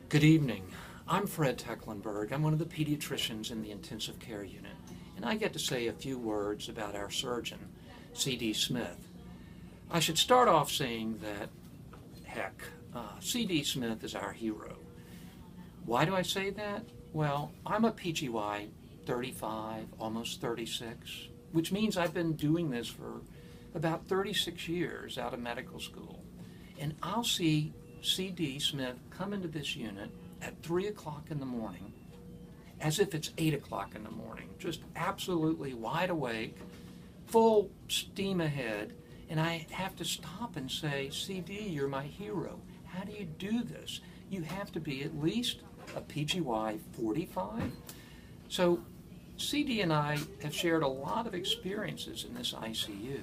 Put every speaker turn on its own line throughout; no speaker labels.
Good evening. I'm Fred Tecklenburg. I'm one of the pediatricians in the intensive care unit, and I get to say a few words about our surgeon, C.D. Smith. I should start off saying that, C.D. Smith is our hero. Why do I say that? Well, I'm a PGY 35, almost 36, which means I've been doing this for about 36 years out of medical school. And I'll see C.D. Smith come into this unit at 3 o'clock in the morning as if it's 8 o'clock in the morning, just absolutely wide awake, full steam ahead, and I have to stop and say, C.D., you're my hero. How do you do this? You have to be at least a PGY 45. So C.D. and I have shared a lot of experiences in this ICU.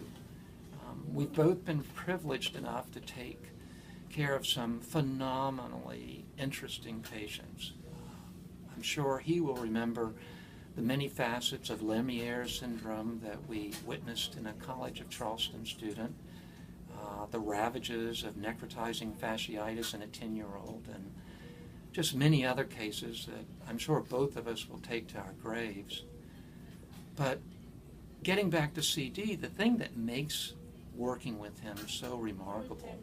We've both been privileged enough to take care of some phenomenally interesting patients. I'm sure he will remember the many facets of Lemierre syndrome that we witnessed in a College of Charleston student, the ravages of necrotizing fasciitis in a 10-year-old, and just many other cases that I'm sure both of us will take to our graves. But getting back to CD, the thing that makes working with him so remarkable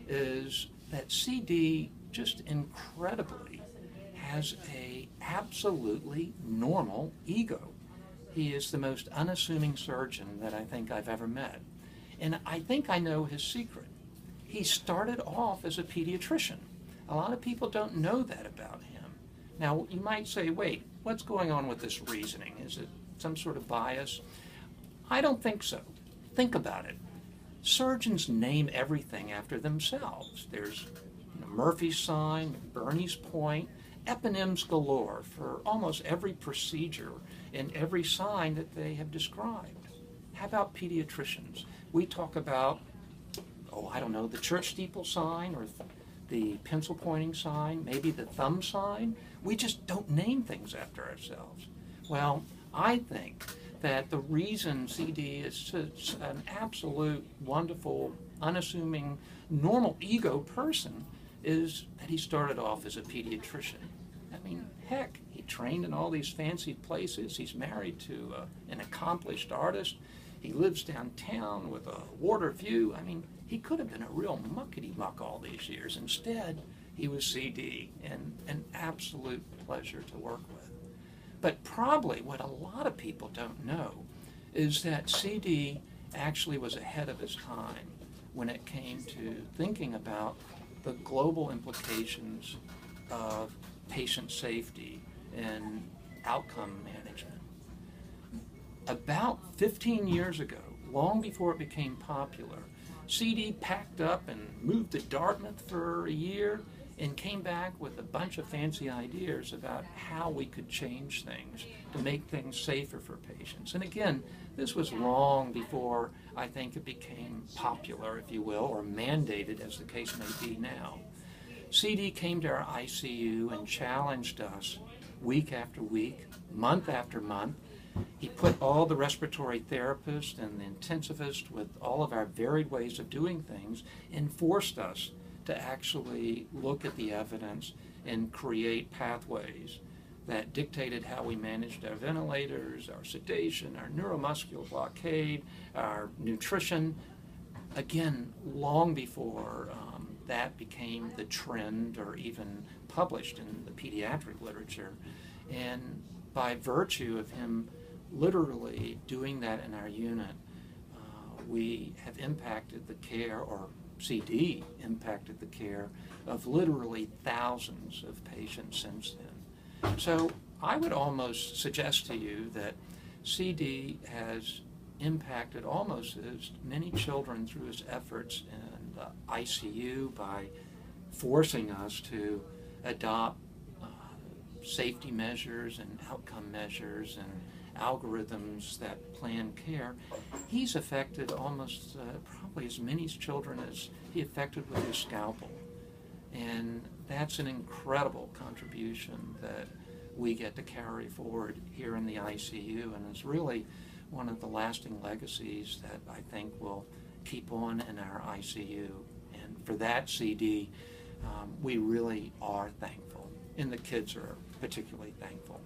is that CD just incredibly has a absolutely normal ego. He is the most unassuming surgeon that I think I've ever met. And I think I know his secret. He started off as a pediatrician. A lot of people don't know that about him. Now, you might say, wait, what's going on with this reasoning? Is it some sort of bias? I don't think so. Think about it. Surgeons name everything after themselves. There's Murphy's sign, Bernie's point, eponyms galore for almost every procedure and every sign that they have described. How about pediatricians? We talk about, the church steeple sign or the pencil pointing sign, maybe the thumb sign. We just don't name things after ourselves. Well, I think that the reason CD is such an absolute, wonderful, unassuming, normal ego person is that he started off as a pediatrician. I mean, heck, he trained in all these fancy places. He's married to an accomplished artist. He lives downtown with a water view. I mean, he could have been a real muckety-muck all these years. Instead, he was CD, and an absolute pleasure to work with. But probably what a lot of people don't know is that CD actually was ahead of his time when it came to thinking about the global implications of patient safety and outcome management. About 15 years ago, long before it became popular, CD packed up and moved to Dartmouth for a year and came back with a bunch of fancy ideas about how we could change things to make things safer for patients. And again, this was long before I think it became popular, if you will, or mandated as the case may be now. CD came to our ICU and challenged us week after week, month after month. He put all the respiratory therapists and the intensivists with all of our varied ways of doing things and forced us to actually look at the evidence and create pathways that dictated how we managed our ventilators, our sedation, our neuromuscular blockade, our nutrition. Again, long before that became the trend or even published in the pediatric literature. And by virtue of him literally doing that in our unit, we have impacted the care, or CD impacted the care of literally thousands of patients since then. So I would almost suggest to you that CD has impacted almost as many children through his efforts in the ICU by forcing us to adopt safety measures and outcome measures and algorithms that plan care. He's affected almost probably as many children as he affected with his scalpel. And that's an incredible contribution that we get to carry forward here in the ICU, and is really one of the lasting legacies that I think will keep on in our ICU. And for that, CD, we really are thankful, and the kids are particularly thankful.